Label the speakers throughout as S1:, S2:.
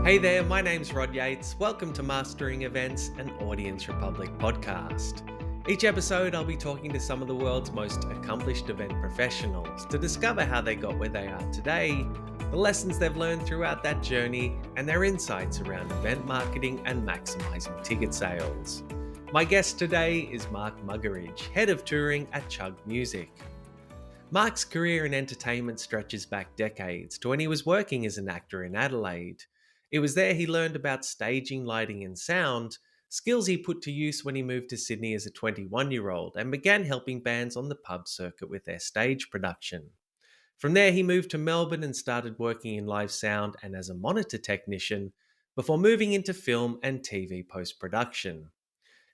S1: Hey there, my name's Rod Yates. Welcome to Mastering Events, an Audience Republic podcast. Each episode, I'll be talking to some of the world's most accomplished event professionals to discover how they got where they are today, the lessons they've learned throughout that journey, and their insights around event marketing and maximizing ticket sales. My guest today is Mark Muggeridge, Head of Touring at Chugg Music. Mark's career in entertainment stretches back decades to when he was working as an actor in Adelaide. It was there he learned about staging, lighting and sound, skills he put to use when he moved to Sydney as a 21-year-old and began helping bands on the pub circuit with their stage production. From there, he moved to Melbourne and started working in live sound and as a monitor technician before moving into film and TV post-production.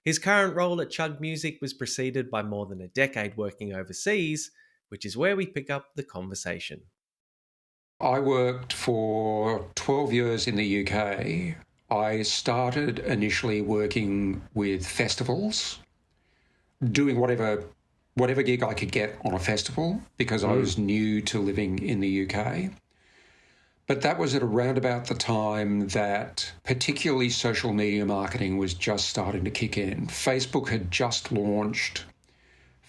S1: His current role at Chugg Music was preceded by more than a decade working overseas, which is where we pick up the conversation.
S2: I worked for 12 years in the UK. I started initially working with festivals, doing whatever gig I could get on a festival because I was new to living in the UK. But that was at around about the time that particularly social media marketing was just starting to kick in. Facebook had just launched.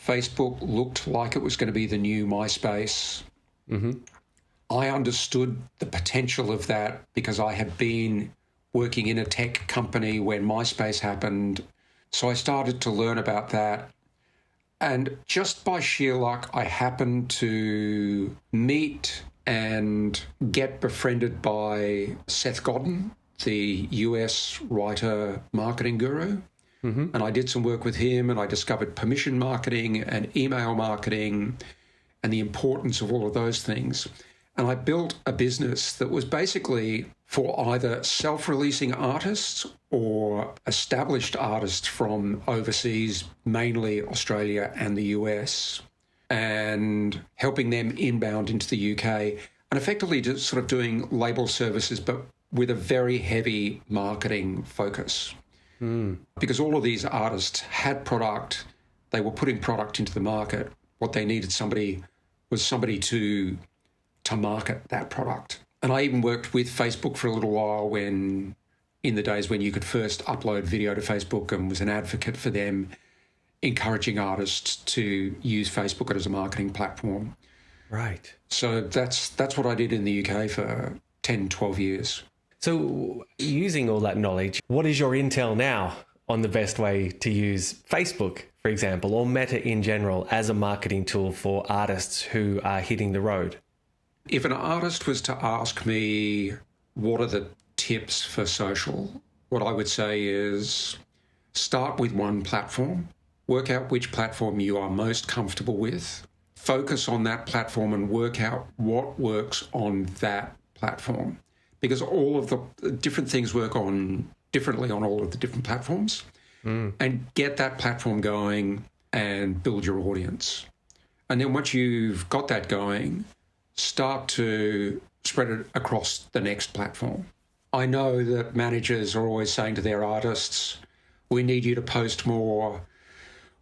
S2: Facebook looked like it was going to be the new MySpace. I understood the potential of that because I had been working in a tech company when MySpace happened. So I started to learn about that. And just by sheer luck, I happened to meet and get befriended by Seth Godin, the US writer marketing guru. And I did some work with him and I discovered permission marketing and email marketing and the importance of all of those things. And I built a business that was basically for either self-releasing artists or established artists from overseas, mainly Australia and the US, and helping them inbound into the UK and effectively just sort of doing label services, but with a very heavy marketing focus. Because all of these artists had product, they were putting product into the market. What they needed was somebody to market that product. And I even worked with Facebook for a little while in the days when you could first upload video to Facebook and was an advocate for them, encouraging artists to use Facebook as a marketing platform.
S1: Right.
S2: So that's what I did in the UK for 10, 12 years.
S1: So using all that knowledge, what is your intel now on the best way to use Facebook, for example, or Meta in general as a marketing tool for artists who are hitting the road?
S2: If an artist was to ask me what are the tips for social, what I would say is start with one platform, work out which platform you are most comfortable with, focus on that platform and work out what works on that platform. Because all of the different things work on differently on all of the different platforms, and get that platform going and build your audience. And then once you've got that going, start to spread it across the next platform. I know that managers are always saying to their artists, we need you to post more,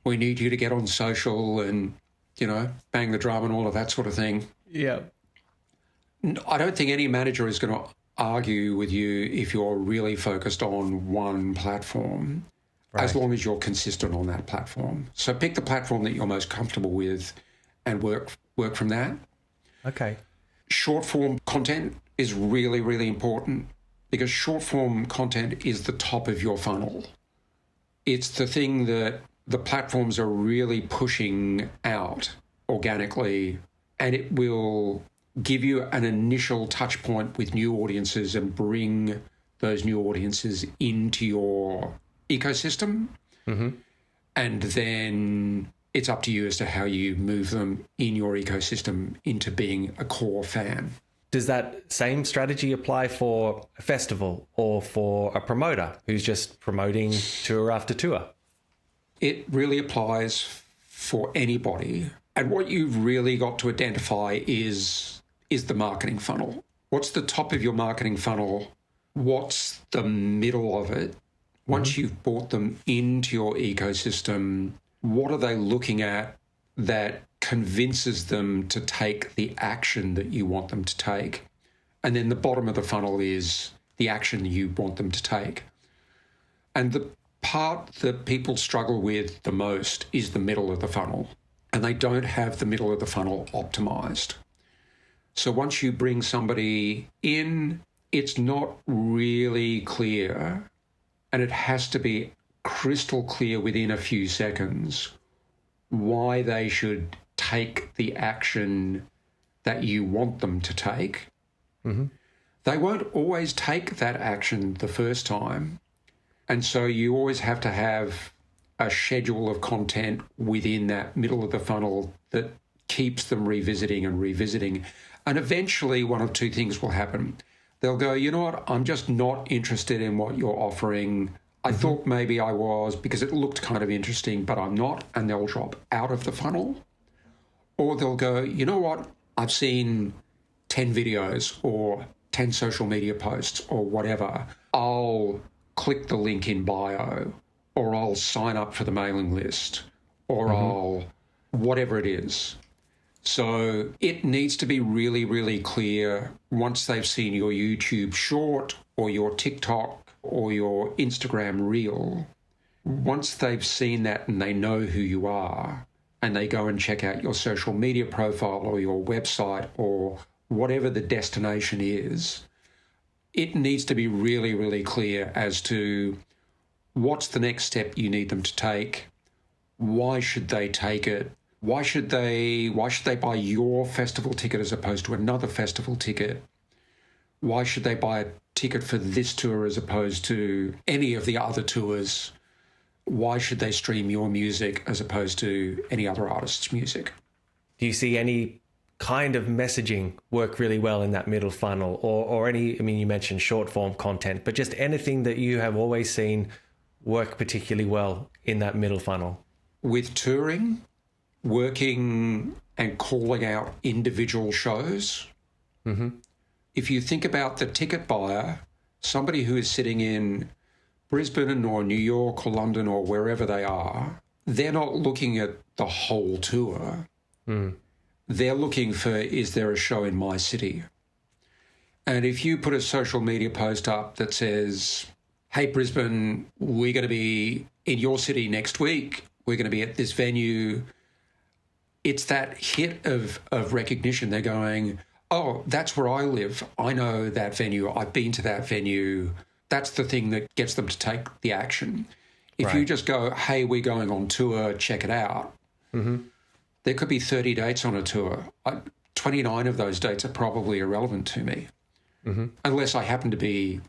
S2: we need you to get on social and, bang the drum and all of that sort of thing.
S1: Yeah.
S2: I don't think any manager is going to argue with you if you're really focused on one platform, as long as you're consistent on that platform. So pick the platform that you're most comfortable with and work from that.
S1: Okay.
S2: Short form content is really, really important because short form content is the top of your funnel. It's the thing that the platforms are really pushing out organically, and it will give you an initial touch point with new audiences and bring those new audiences into your ecosystem. And then it's up to you as to how you move them in your ecosystem into being a core fan.
S1: Does that same strategy apply for a festival or for a promoter who's just promoting tour after tour?
S2: It really applies for anybody. And what you've really got to identify is the marketing funnel. What's the top of your marketing funnel? What's the middle of it? Once you've brought them into your ecosystem, what are they looking at that convinces them to take the action that you want them to take? And then the bottom of the funnel is the action you want them to take. And the part that people struggle with the most is the middle of the funnel, and they don't have the middle of the funnel optimized. So once you bring somebody in, it's not really clear, and it has to be crystal clear within a few seconds why they should take the action that you want them to take.
S1: Mm-hmm.
S2: They won't always take that action the first time. And so you always have to have a schedule of content within that middle of the funnel that keeps them revisiting and revisiting. And eventually one of two things will happen. They'll go, you know what, I'm just not interested in what you're offering. I thought maybe I was because it looked kind of interesting, but I'm not. And they'll drop out of the funnel. Or they'll go, you know what, I've seen 10 videos or 10 social media posts or whatever. I'll click the link in bio, or I'll sign up for the mailing list, or I'll whatever it is. So it needs to be really, really clear once they've seen your YouTube short or your TikTok or your Instagram reel. Once they've seen that and they know who you are, and they go and check out your social media profile or your website or whatever the destination is, it needs to be really, really clear as to what's the next step you need them to take, why should they take it, why should they buy your festival ticket as opposed to another festival ticket, why should they buy a ticket for this tour as opposed to any of the other tours, why should they stream your music as opposed to any other artist's music.
S1: Do you see any kind of messaging work really well in that middle funnel, or any, I mean, you mentioned short form content, but just anything that you have always seen work particularly well in that middle funnel?
S2: With touring, working and calling out individual shows. If you think about the ticket buyer, somebody who is sitting in Brisbane or New York or London or wherever they are, they're not looking at the whole tour. They're looking for, is there a show in my city? And if you put a social media post up that says, hey, Brisbane, we're going to be in your city next week, we're going to be at this venue, it's that hit of recognition. They're going, oh, that's where I live. I know that venue. I've been to that venue. That's the thing that gets them to take the action. If you just go, hey, we're going on tour, check it out. There could be 30 dates on a tour. 29 of those dates are probably irrelevant to me, unless I happen to be,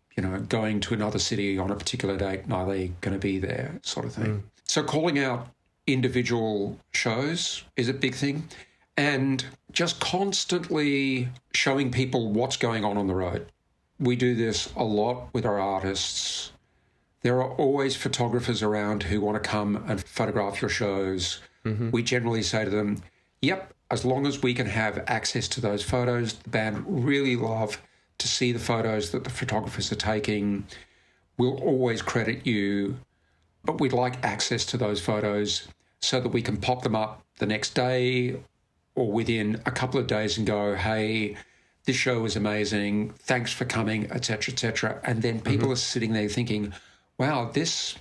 S2: going to another city on a particular date and are they going to be there, sort of thing. So calling out individual shows is a big thing, and just constantly showing people what's going on the road. We do this a lot with our artists. There are always photographers around who want to come and photograph your shows. We generally say to them, yep, as long as we can have access to those photos, the band really love to see the photos that the photographers are taking. We'll always credit you, but we'd like access to those photos so that we can pop them up the next day or within a couple of days and go, hey, this show was amazing, thanks for coming, etc., etc. And then people are sitting there thinking, wow, this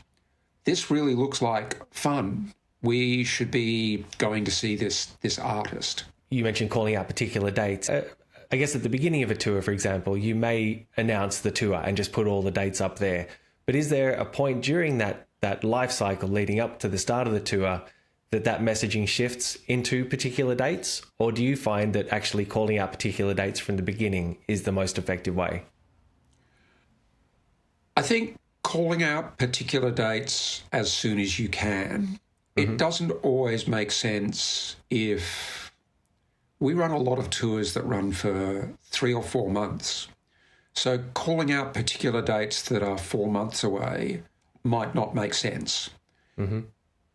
S2: really looks like fun. We should be going to see this artist.
S1: You mentioned calling out particular dates. I guess at the beginning of a tour, for example, you may announce the tour and just put all the dates up there. But is there a point during that life cycle leading up to the start of the tour that messaging shifts into particular dates? Or do you find that actually calling out particular dates from the beginning is the most effective way?
S2: I think calling out particular dates as soon as you can. It doesn't always make sense if we run a lot of tours that run for 3 or 4 months. So calling out particular dates that are 4 months away might not make sense.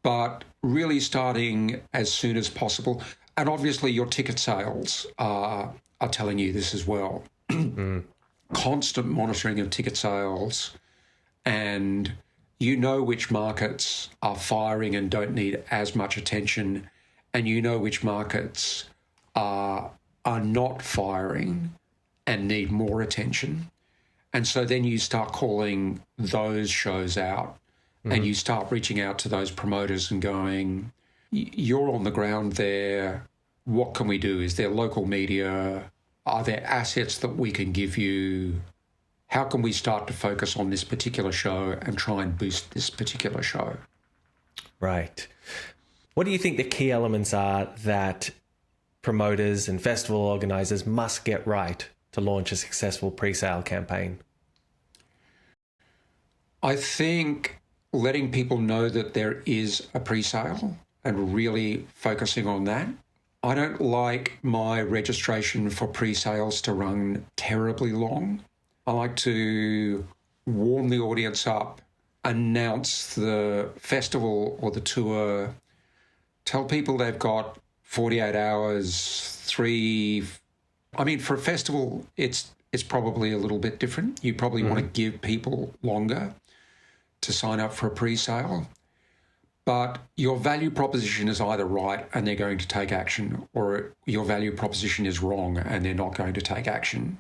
S2: But really starting as soon as possible. And obviously your ticket sales are telling you this as well. Constant monitoring of ticket sales, and you know which markets are firing and don't need as much attention, and you know which markets are not firing and need more attention. And so then you start calling those shows out and you start reaching out to those promoters and going, you're on the ground there. What can we do? Is there local media? Are there assets that we can give you? How can we start to focus on this particular show and try and boost this particular show?
S1: Right. What do you think the key elements are that promoters and festival organisers must get right to launch a successful pre-sale campaign?
S2: I think letting people know that there is a pre-sale and really focusing on that. I don't like my registration for pre-sales to run terribly long. I like to warm the audience up, announce the festival or the tour, tell people they've got 48 hours, for a festival, it's probably a little bit different. You probably want to give people longer to sign up for a pre-sale. But your value proposition is either right and they're going to take action, or your value proposition is wrong and they're not going to take action.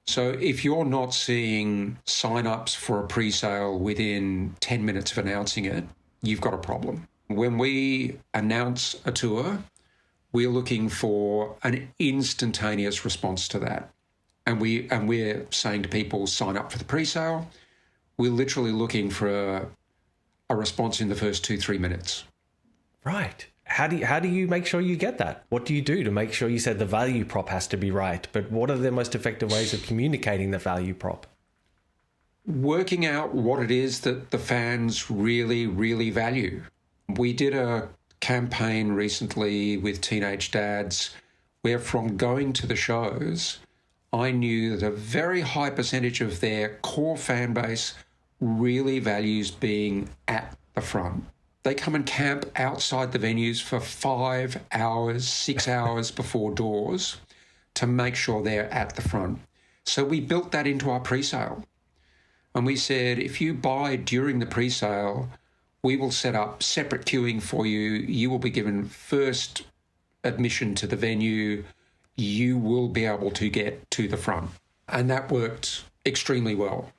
S2: So if you're not seeing sign-ups for a pre-sale within 10 minutes of announcing it, you've got a problem. When we announce a tour, we're looking for an instantaneous response to that. And we're saying to people, sign up for the pre-sale. We're literally looking for a response in the first 2-3 minutes.
S1: Right. How do you make sure you get that? What do you do to make sure? You said the value prop has to be right, but what are the most effective ways of communicating the value prop?
S2: Working out what it is that the fans really, really value. We did a campaign recently with teenage dads where, from going to the shows, I knew that a very high percentage of their core fan base really values being at the front. They come and camp outside the venues for 5 hours, 6 hours before doors to make sure they're at the front. So we built that into our pre-sale. And we said, if you buy during the pre-sale, we will set up separate queuing for you. You will be given first admission to the venue. You will be able to get to the front. And that worked extremely well.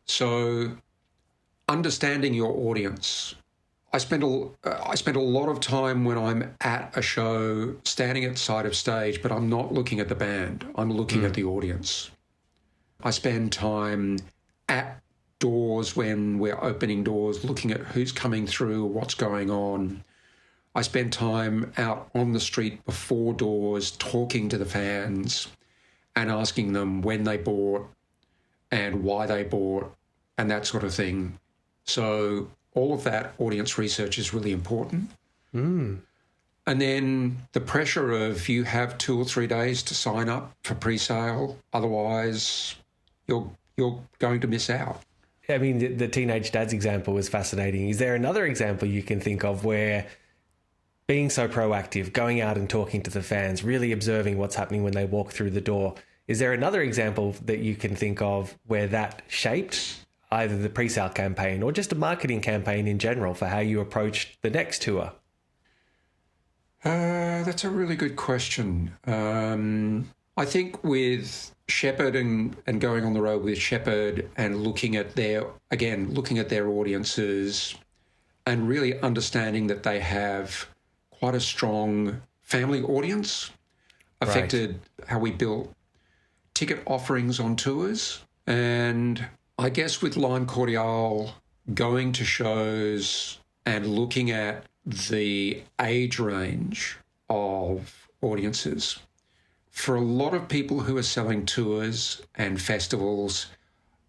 S2: So understanding your audience. I spend a lot of time when I'm at a show standing at the side of stage, but I'm not looking at the band. I'm looking at the audience. I spend time at doors when we're opening doors, looking at who's coming through, what's going on. I spend time out on the street before doors talking to the fans and asking them when they bought and why they bought and that sort of thing. So all of that audience research is really important. And then the pressure of you have 2 or 3 days to sign up for pre-sale, otherwise you're going to miss out.
S1: I mean, the teenage dads example was fascinating. Is there another example you can think of where being so proactive, going out and talking to the fans, really observing what's happening when they walk through the door, is there another example that you can think of where that shaped either the pre-sale campaign or just a marketing campaign in general for how you approached the next tour?
S2: That's a really good question. I think with Shepherd and going on the road with Shepherd and looking at their audiences and really understanding that they have quite a strong family audience affected how we built ticket offerings on tours. And I guess with Lime Cordiale, going to shows and looking at the age range of audiences, for a lot of people who are selling tours and festivals,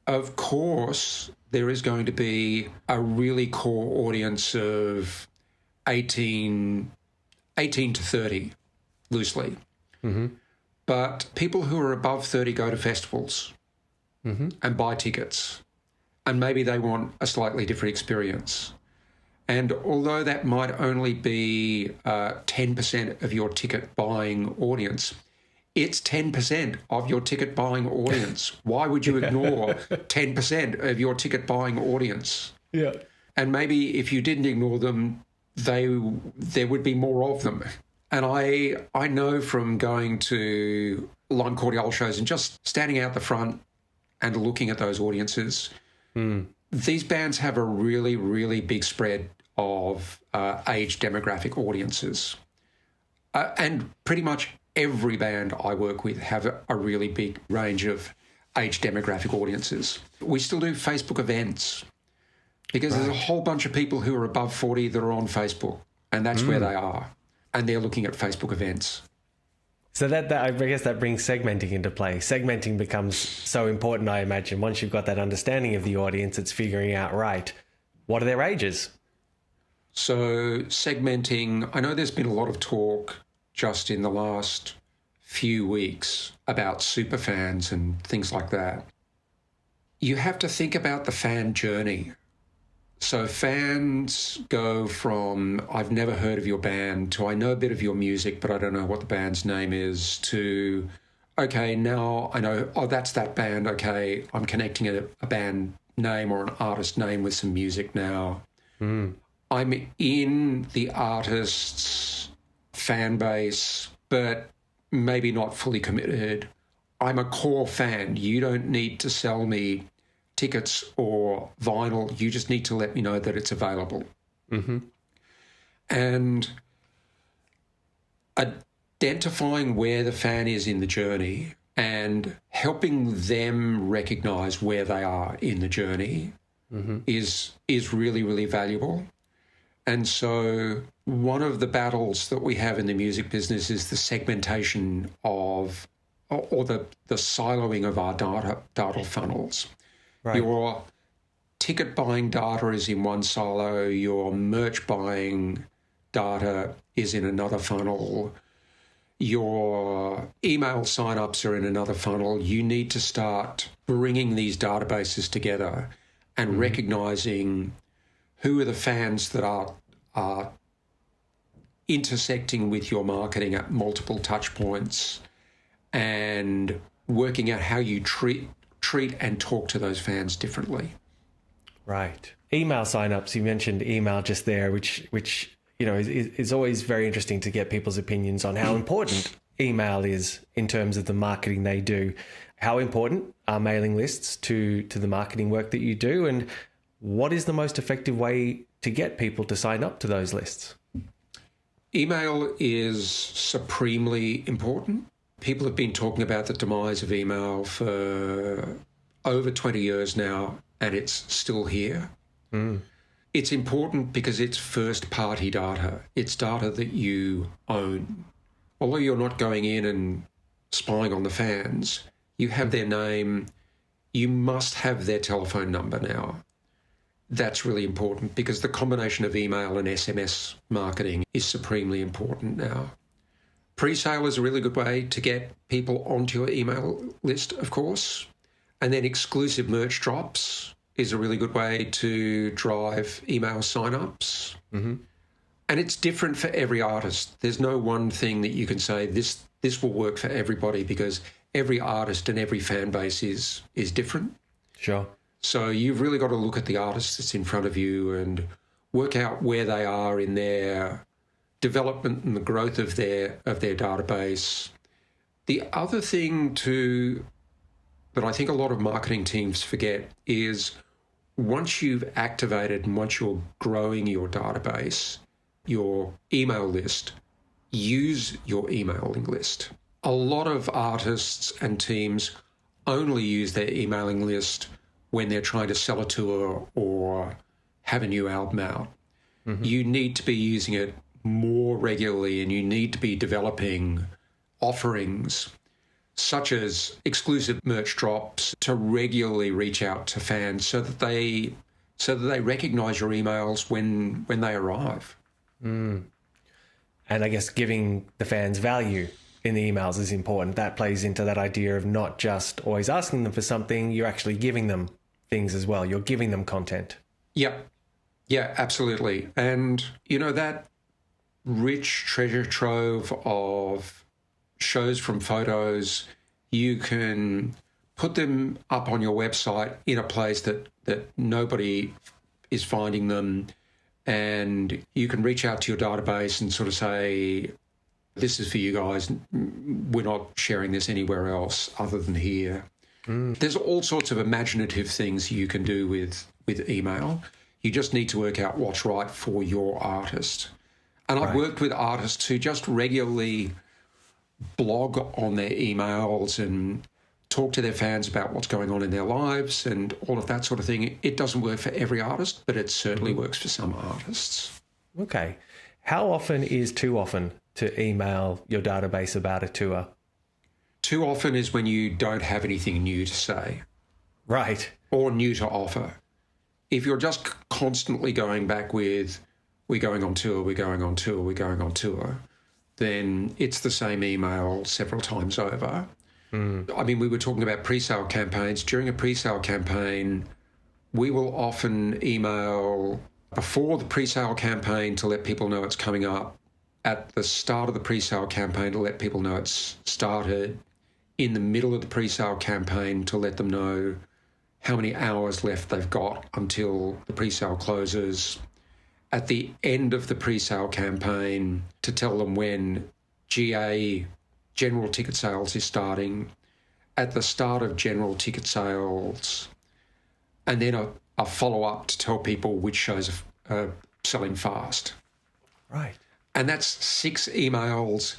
S2: of course, there is going to be a really core audience of 18 to 30, loosely. But people who are above 30 go to festivals and buy tickets, and maybe they want a slightly different experience. And although that might only be 10% of your ticket buying audience, it's 10% of your ticket buying audience. Why would you ignore 10% of your ticket buying audience?
S1: Yeah.
S2: And maybe if you didn't ignore them, there would be more of them. And I know from going to Lime Cordiale shows and just standing out the front and looking at those audiences, these bands have a really, really big spread of age demographic audiences. And pretty much every band I work with have a really big range of age demographic audiences. We still do Facebook events because there's a whole bunch of people who are above 40 that are on Facebook, and that's where they are. And they're looking at Facebook events.
S1: So that I guess that brings segmenting into play. Segmenting becomes so important, I imagine. Once you've got that understanding of the audience, it's figuring out, right, what are their ages?
S2: So segmenting, I know there's been a lot of talk just in the last few weeks about superfans and things like that. You have to think about the fan journey. So fans go from, I've never heard of your band, to I know a bit of your music, but I don't know what the band's name is, to, okay, now I know, oh, that's that band. Okay, I'm connecting a band name or an artist name with some music now. I'm in the artist's fan base, but maybe not fully committed. I'm a core fan. You don't need to sell me tickets or vinyl. You just need to let me know that it's available. And identifying where the fan is in the journey and helping them recognize where they are in the journey is really, really valuable. And so one of the battles that we have in the music business is the segmentation of, or the siloing of our data funnels. Right. Your ticket buying data is in one silo, your merch buying data is in another funnel, your email signups are in another funnel. You need to start bringing these databases together and recognizing who are the fans that are intersecting with your marketing at multiple touch points and working out how you treat and talk to those fans differently.
S1: Right. Email signups, you mentioned email just there, which you know is always very interesting to get people's opinions on how important email is in terms of the marketing they do. How important are mailing lists to the marketing work that you do, and what is the most effective way to get people to sign up to those lists?
S2: Email is supremely important. People have been talking about the demise of email for over 20 years now, and it's still here. It's important because it's first-party data. It's data that you own. Although you're not going in and spying on the fans, you have their name. You must have their telephone number now. That's really important because the combination of email and SMS marketing is supremely important now. Pre-sale is a really good way to get people onto your email list, of course. And then exclusive merch drops is a really good way to drive email signups. And it's different for every artist. There's no one thing that you can say, this will work for everybody, because every artist and every fan base is different.
S1: Sure.
S2: So you've really got to look at the artist that's in front of you and work out where they are in their development and the growth of their database. The other thing that I think a lot of marketing teams forget is once you've activated and once you're growing your database, your email list, use your emailing list. A lot of artists and teams only use their emailing list when they're trying to sell a tour or have a new album out. You need to be using it more regularly, and you need to be developing offerings such as exclusive merch drops to regularly reach out to fans so that they recognize your emails when they arrive.
S1: And I guess giving the fans value in the emails is important. That plays into that idea of not just always asking them for something, you're actually giving them things as well. You're giving them content.
S2: Yeah, absolutely. And, that rich treasure trove of shows from photos, you can put them up on your website in a place that nobody is finding them, and you can reach out to your database and sort of say, this is for you guys. We're not sharing this anywhere else other than here. There's all sorts of imaginative things you can do with email. You just need to work out what's right for your artist. And I've worked with artists who just regularly blog on their emails and talk to their fans about what's going on in their lives and all of that sort of thing. It doesn't work for every artist, but it certainly works for some artists.
S1: Okay. How often is too often to email your database about a tour?
S2: Too often is when you don't have anything new to say.
S1: Right.
S2: Or new to offer. If you're just constantly going back with, we're going on tour, we're going on tour, we're going on tour, then it's the same email several times over. I mean, we were talking about pre-sale campaigns. During a pre-sale campaign, we will often email before the pre-sale campaign to let people know it's coming up, at the start of the pre-sale campaign to let people know it's started, in the middle of the pre-sale campaign to let them know how many hours left they've got until the pre-sale closes, at the end of the pre-sale campaign to tell them when GA, general ticket sales, is starting, at the start of general ticket sales, and then a follow-up to tell people which shows are selling fast.
S1: Right.
S2: And that's 6 emails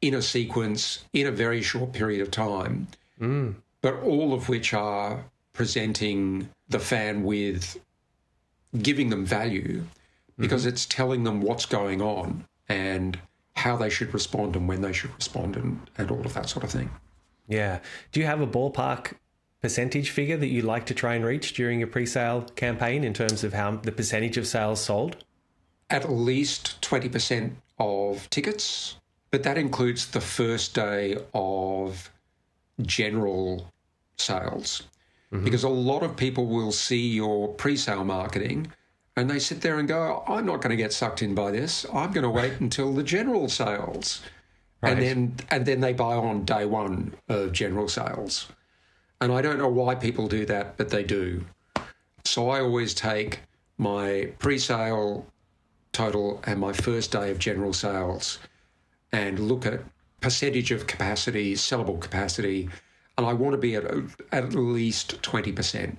S2: in a sequence in a very short period of time, but all of which are presenting the fan with, giving them value, because it's telling them what's going on and how they should respond and when they should respond and all of that sort of thing.
S1: Yeah. Do you have a ballpark percentage figure that you like to try and reach during a pre-sale campaign in terms of how the percentage of sales sold?
S2: At least 20% of tickets, but that includes the first day of general sales. Because a lot of people will see your pre-sale marketing and they sit there and go, I'm not going to get sucked in by this. I'm going to wait until the general sales. Right. And then they buy on day one of general sales. And I don't know why people do that, but they do. So I always take my pre-sale total and my first day of general sales and look at percentage of capacity, sellable capacity, and I want to be at least 20%.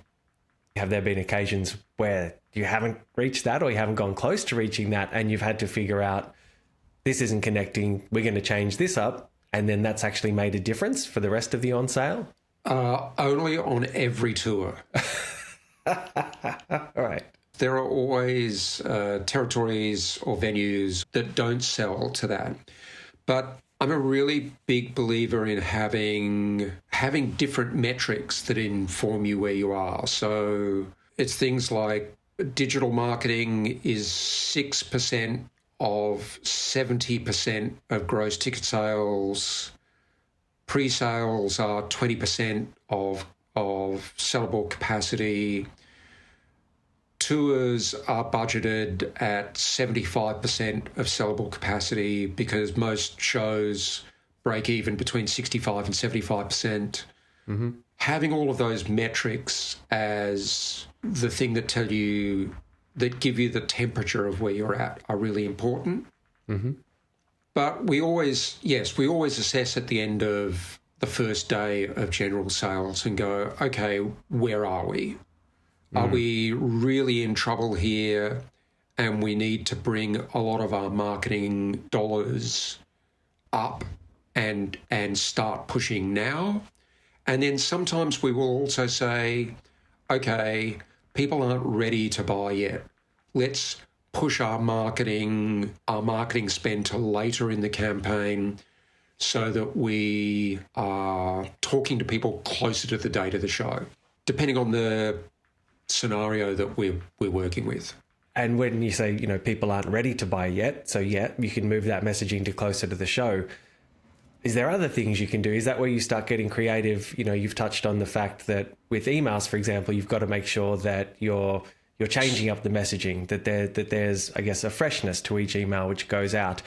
S1: Have there been occasions where you haven't reached that or you haven't gone close to reaching that and you've had to figure out this isn't connecting, we're going to change this up, and then that's actually made a difference for the rest of the on sale?
S2: Only on every tour.
S1: All right.
S2: There are always territories or venues that don't sell to that. But I'm a really big believer in having different metrics that inform you where you are. So it's things like digital marketing is 6% of 70% of gross ticket sales. Pre-sales are 20% of sellable capacity. Tours are budgeted at 75% of sellable capacity because most shows break even between 65 and 75%. Having all of those metrics as the thing that give you the temperature of where you're at are really important. But we always assess at the end of the first day of general sales and go, okay, where are we? Are we really in trouble here and we need to bring a lot of our marketing dollars up and start pushing now? And then sometimes we will also say, okay, people aren't ready to buy yet. Let's push our marketing spend to later in the campaign so that we are talking to people closer to the date of the show, depending on the scenario that we're working with.
S1: And when you say, people aren't ready to buy yet, so you can move that messaging to closer to the show. Is there other things you can do? Is that where you start getting creative? You've touched on the fact that with emails, for example, you've got to make sure that you're changing up the messaging, that there's, I guess, a freshness to each email which goes out.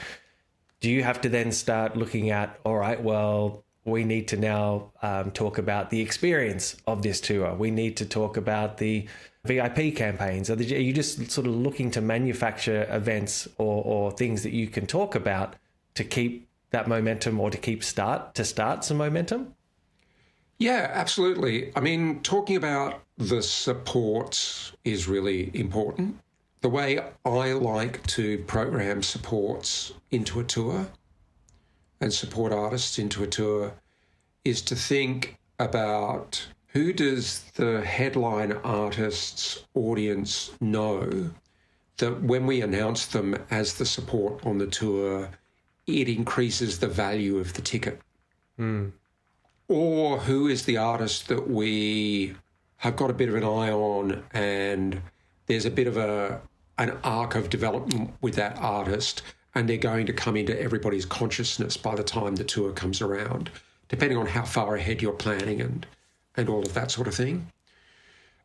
S1: Do you have to then start looking at, all right, well, we need to now talk about the experience of this tour. We need to talk about the VIP campaigns. Are you just sort of looking to manufacture events or things that you can talk about to keep that momentum or to start some momentum?
S2: Yeah, absolutely. I mean, talking about the supports is really important. The way I like to program supports into a tour and support artists into a tour is to think about who does the headline artist's audience know that when we announce them as the support on the tour, it increases the value of the ticket.
S1: Mm.
S2: Or who is the artist that we have got a bit of an eye on and there's a bit of an arc of development with that artist and they're going to come into everybody's consciousness by the time the tour comes around, depending on how far ahead you're planning and all of that sort of thing.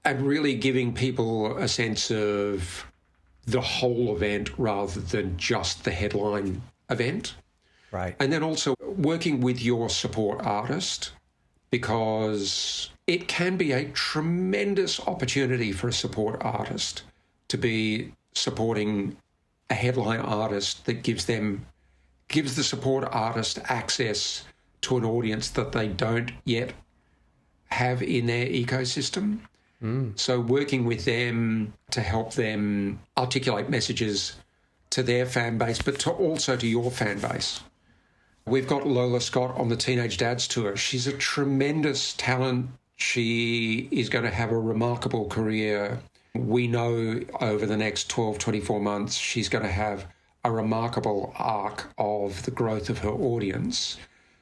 S2: And really giving people a sense of the whole event rather than just the headline event.
S1: Right.
S2: And then also working with your support artist, because it can be a tremendous opportunity for a support artist to be supporting a headline artist that gives the support artist access to an audience that they don't yet have in their ecosystem. So working with them to help them articulate messages to their fan base, but also to your fan base. We've got Lola Scott on the Teenage Dads Tour. She's a tremendous talent. She is going to have a remarkable career. We know over the next 12, 24 months, she's going to have a remarkable arc of the growth of her audience.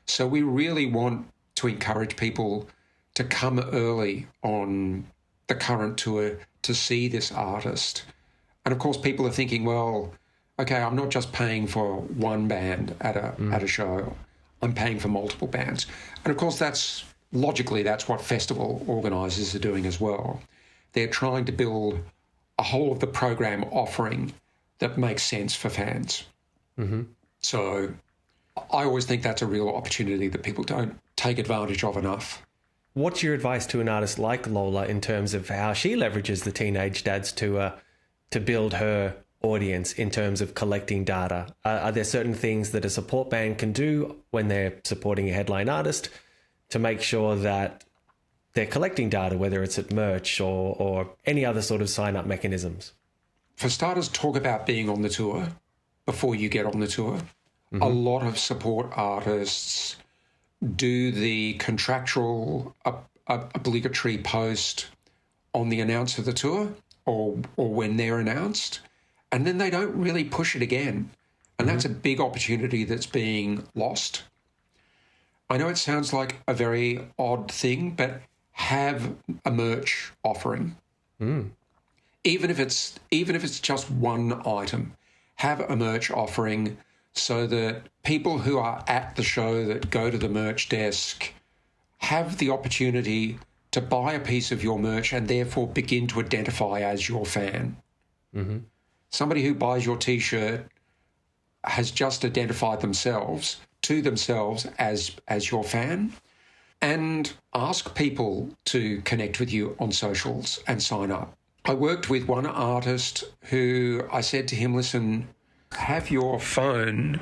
S2: So we really want to encourage people to come early on the current tour to see this artist. And of course, people are thinking, well, okay, I'm not just paying for one band at a show. I'm paying for multiple bands. And of course, that's what festival organisers are doing as well. They're trying to build a whole of the program offering that makes sense for fans. Mm-hmm. So I always think that's a real opportunity that people don't take advantage of enough.
S1: What's your advice to an artist like Lola in terms of how she leverages the Teenage Dads Tour to build her audience in terms of collecting data? Are there certain things that a support band can do when they're supporting a headline artist to make sure that they're collecting data, whether it's at merch or any other sort of sign-up mechanisms?
S2: For starters, talk about being on the tour before you get on the tour. Mm-hmm. A lot of support artists do the contractual obligatory post on the announce of the tour or when they're announced, and then they don't really push it again. And that's a big opportunity that's being lost. I know it sounds like a very odd thing, but have a merch offering. Even if it's just one item, have a merch offering so that people who are at the show that go to the merch desk have the opportunity to buy a piece of your merch and therefore begin to identify as your fan. Mm-hmm. Somebody who buys your T-shirt has just identified themselves as your fan. And ask people to connect with you on socials and sign up. I worked with one artist who I said to him, listen, have your phone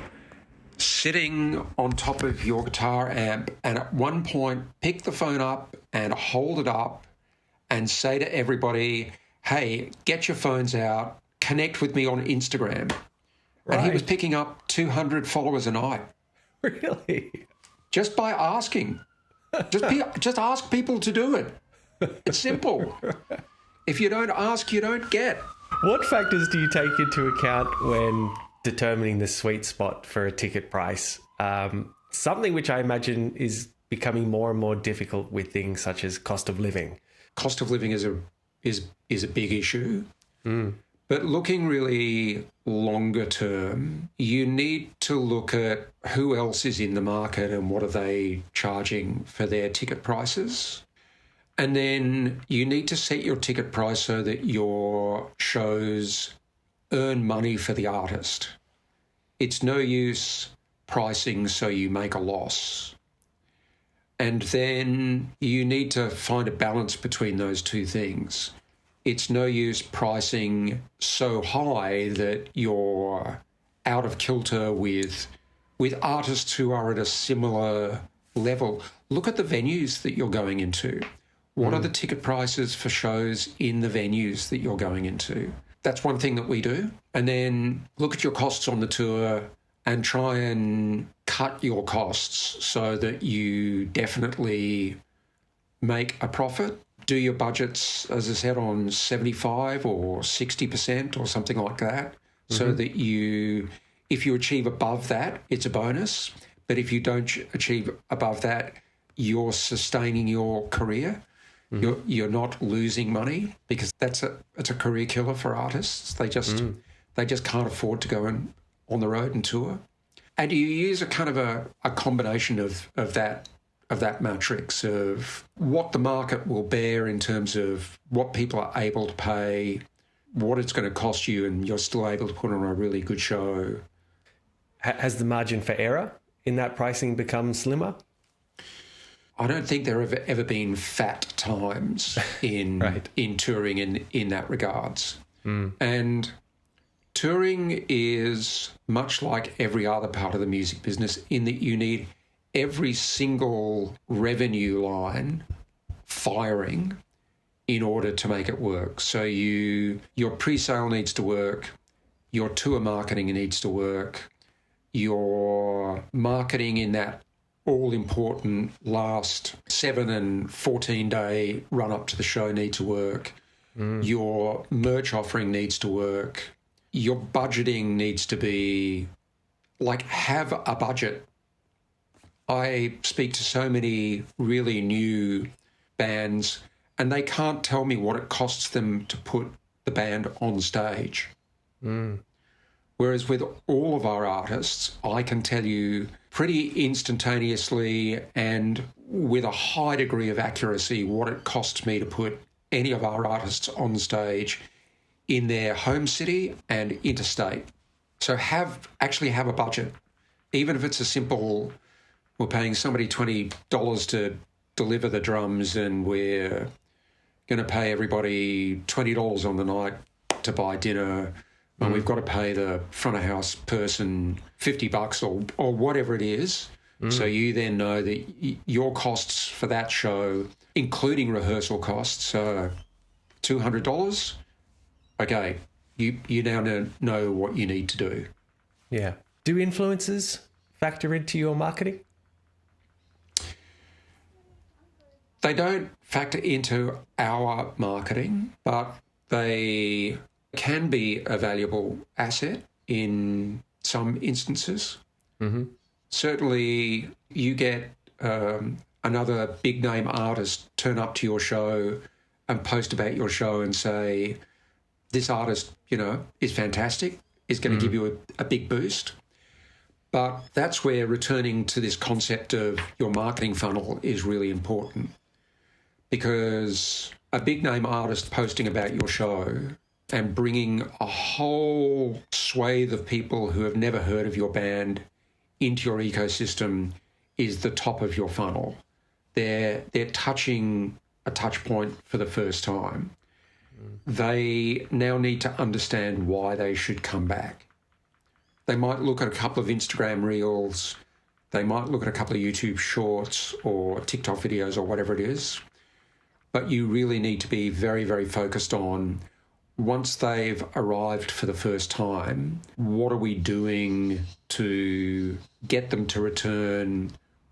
S2: sitting on top of your guitar amp and at one point pick the phone up and hold it up and say to everybody, hey, get your phones out, connect with me on Instagram. Right. And he was picking up 200 followers a night.
S1: Really?
S2: Just by asking. Just ask people to do it. It's simple. If you don't ask, you don't get.
S1: What factors do you take into account when determining the sweet spot for a ticket price? Something which I imagine is becoming more and more difficult with things such as cost of living.
S2: Cost of living is a big issue. But looking really longer term, you need to look at who else is in the market and what are they charging for their ticket prices. And then you need to set your ticket price so that your shows earn money for the artist. It's no use pricing so you make a loss. And then you need to find a balance between those two things. It's no use pricing so high that you're out of kilter with artists who are at a similar level. Look at the venues that you're going into. What are the ticket prices for shows in the venues that you're going into? That's one thing that we do. And then look at your costs on the tour and try and cut your costs so that you definitely make a profit. Do your budgets, as I said, on 75 or 60% or something like that, so that if you achieve above that, it's a bonus. But if you don't achieve above that, you're sustaining your career. You're not losing money, because it's a career killer for artists. They just can't afford to go on the road and tour. And you use a kind of a combination of that matrix of what the market will bear in terms of what people are able to pay, what it's going to cost you, and you're still able to put on a really good show.
S1: Has the margin for error in that pricing become slimmer?
S2: I don't think there have ever been fat times in in touring in that regards. And touring is much like every other part of the music business in that you need every single revenue line firing in order to make it work. So your pre-sale needs to work, your tour marketing needs to work, your marketing in that all-important last 7 and 14-day run-up to the show need to work. Your merch offering needs to work. Your budgeting needs to be, have a budget. I speak to so many really new bands, and they can't tell me what it costs them to put the band on stage. Whereas with all of our artists, I can tell you pretty instantaneously and with a high degree of accuracy what it costs me to put any of our artists on stage in their home city and interstate. So actually have a budget. Even if it's a simple, we're paying somebody $20 to deliver the drums and we're going to pay everybody $20 on the night to buy dinner, and we've got to pay the front of house person $50 or whatever it is. So you then know that your costs for that show, including rehearsal costs, are $200. Okay, you now know what you need to do.
S1: Yeah. Do influencers factor into your marketing?
S2: They don't factor into our marketing, but they can be a valuable asset in some instances. Certainly, you get another big name artist turn up to your show and post about your show and say, this artist, is fantastic, is going to give you a big boost. But that's where returning to this concept of your marketing funnel is really important, because a big name artist posting about your show and bringing a whole swathe of people who have never heard of your band into your ecosystem is the top of your funnel. They're touching a touch point for the first time. They now need to understand why they should come back. They might look at a couple of Instagram reels, they might look at a couple of YouTube shorts or TikTok videos or whatever it is, but you really need to be very, very focused on, once they've arrived for the first time, what are we doing to get them to return?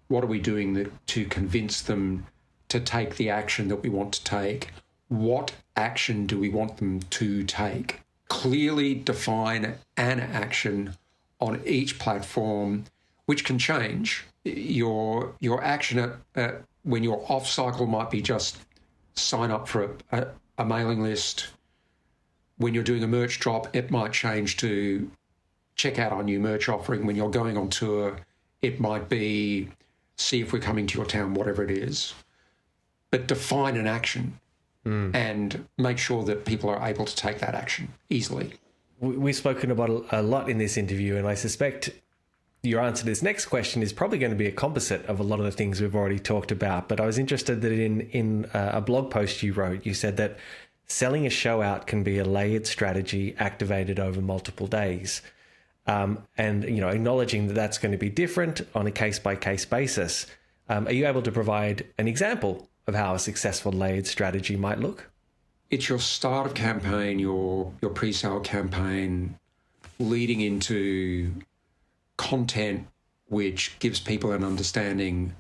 S2: What are we doing to convince them to take the action that we want to take? What action do we want them to take? Clearly define an action on each platform, which can change. Your action when you're off cycle might be just sign up for a mailing list. When you're doing a merch drop, it might change to check out our new merch offering. When you're going on tour, it might be see if we're coming to your town, whatever it is. But define an action and make sure that people are able to take that action easily.
S1: We've spoken about a lot in this interview, and I suspect your answer to this next question is probably going to be a composite of a lot of the things we've already talked about. But I was interested that in a blog post you wrote, you said that selling a show out can be a layered strategy activated over multiple days. And, acknowledging that that's going to be different on a case-by-case basis. Are you able to provide an example of how a successful layered strategy might look?
S2: It's your start of campaign, your pre-sale campaign, leading into content which gives people an understanding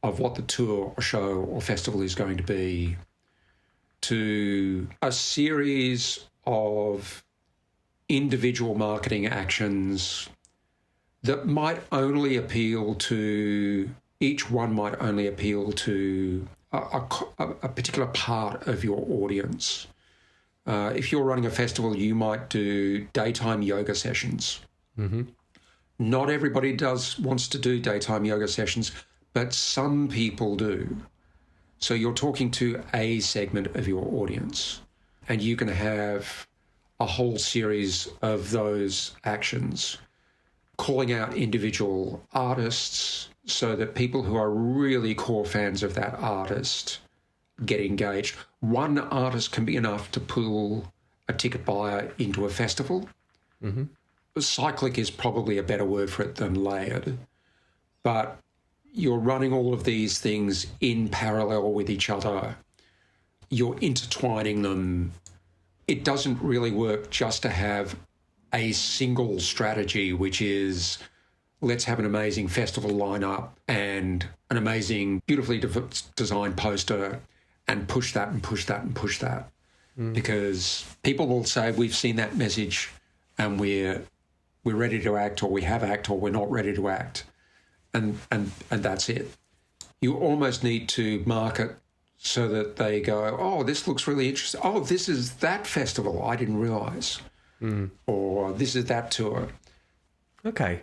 S2: of what the tour or show or festival is going to be, to a series of individual marketing actions that might only appeal to, each one might only appeal to a particular part of your audience. If you're running a festival, you might do daytime yoga sessions.
S1: Mm-hmm.
S2: Not everybody wants to do daytime yoga sessions, but some people do. So you're talking to a segment of your audience, and you can have a whole series of those actions, calling out individual artists so that people who are really core fans of that artist get engaged. One artist can be enough to pull a ticket buyer into a festival.
S1: Mm-hmm.
S2: Cyclic is probably a better word for it than layered, but you're running all of these things in parallel with each other. You're intertwining them. It doesn't really work just to have a single strategy, which is let's have an amazing festival lineup and an amazing, beautifully designed poster and push that and push that and push that. Because people will say, we've seen that message and we're ready to act, or we have act, or we're not ready to act. And that's it. You almost need to market so that they go, oh, this looks really interesting. Oh, this is that festival, I didn't realise. Or this is that tour.
S1: Okay.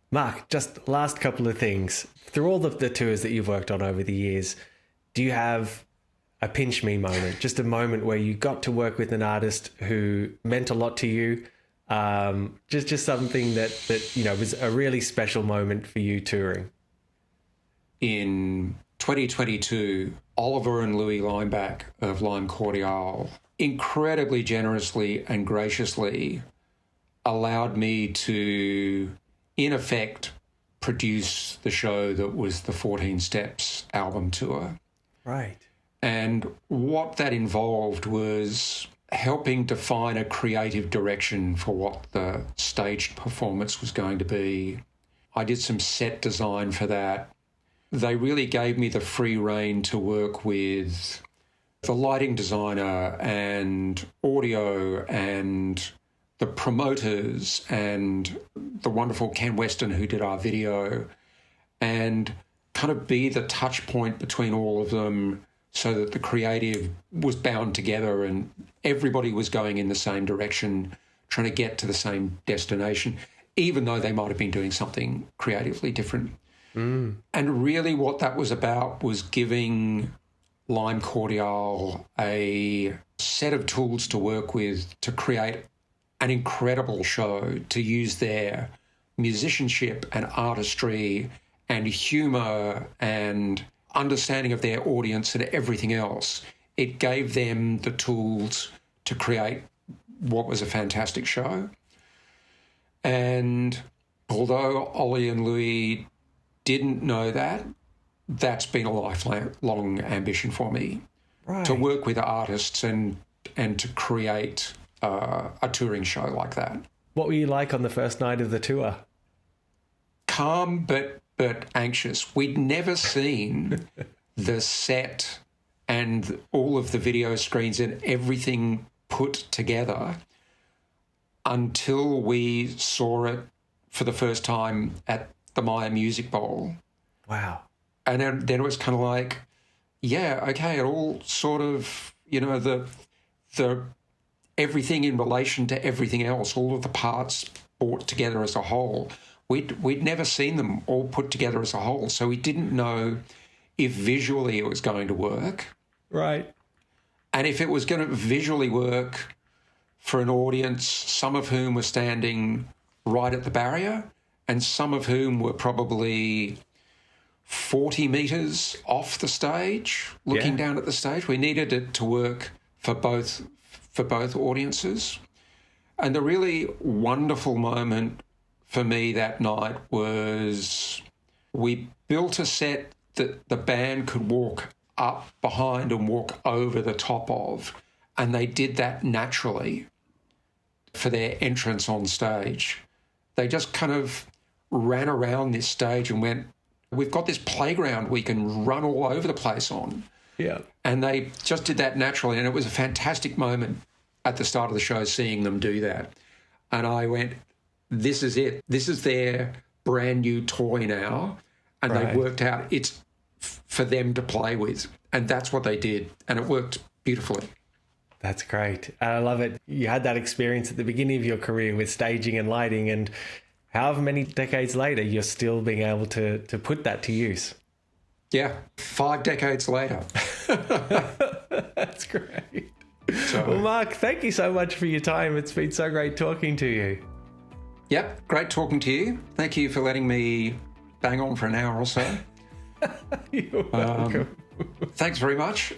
S1: Mark, just last couple of things. Through all the tours that you've worked on over the years, do you have a pinch me moment? Just a moment where you got to work with an artist who meant a lot to you? Just something that was a really special moment for you touring.
S2: In 2022, Oliver and Louis Limeback of Lime Cordiale incredibly generously and graciously allowed me to, in effect, produce the show that was the 14 Steps album tour.
S1: Right.
S2: And what that involved was helping define a creative direction for what the staged performance was going to be. I did some set design for that. They really gave me the free rein to work with the lighting designer and audio and the promoters and the wonderful Ken Weston who did our video, and kind of be the touch point between all of them so that the creative was bound together and everybody was going in the same direction, trying to get to the same destination, even though they might have been doing something creatively different. And really what that was about was giving Lime Cordiale a set of tools to work with to create an incredible show, to use their musicianship and artistry and humour and understanding of their audience and everything else. It gave them the tools to create what was a fantastic show. And although Ollie and Louis didn't know that, that's been a lifelong ambition for me,
S1: Right.
S2: to work with artists and to create a touring show like that.
S1: What were you like on the first night of the tour?
S2: Calm but anxious. We'd never seen the set and all of the video screens and everything put together until we saw it for the first time at the Maya Music Bowl.
S1: Wow.
S2: And then it was kind of like, yeah, okay, it all sort of, the everything in relation to everything else, all of the parts brought together as a whole. We'd never seen them all put together as a whole, so we didn't know if visually it was going to work.
S1: Right.
S2: And if it was going to visually work for an audience, some of whom were standing right at the barrier and some of whom were probably 40 metres off the stage, looking down at the stage. We needed it to work for both audiences. And the really wonderful moment for me that night was we built a set that the band could walk up behind and walk over the top of. And they did that naturally for their entrance on stage. They just kind of ran around this stage and went, we've got this playground we can run all over the place on.
S1: Yeah.
S2: And they just did that naturally. And it was a fantastic moment at the start of the show seeing them do that. And I went, this is it. This is their brand new toy now. And
S1: Right.
S2: they worked out it's for them to play with. And that's what they did. And it worked beautifully.
S1: That's great. I love it. You had that experience at the beginning of your career with staging and lighting, and however many decades later, you're still being able to put that to use.
S2: Yeah, 5 decades later.
S1: That's great.
S2: So,
S1: Well, Mark, thank you so much for your time. It's been so great talking to you.
S2: yep, great talking to you. Thank you for letting me bang on for an hour or so.
S1: You're welcome.
S2: Thanks very much.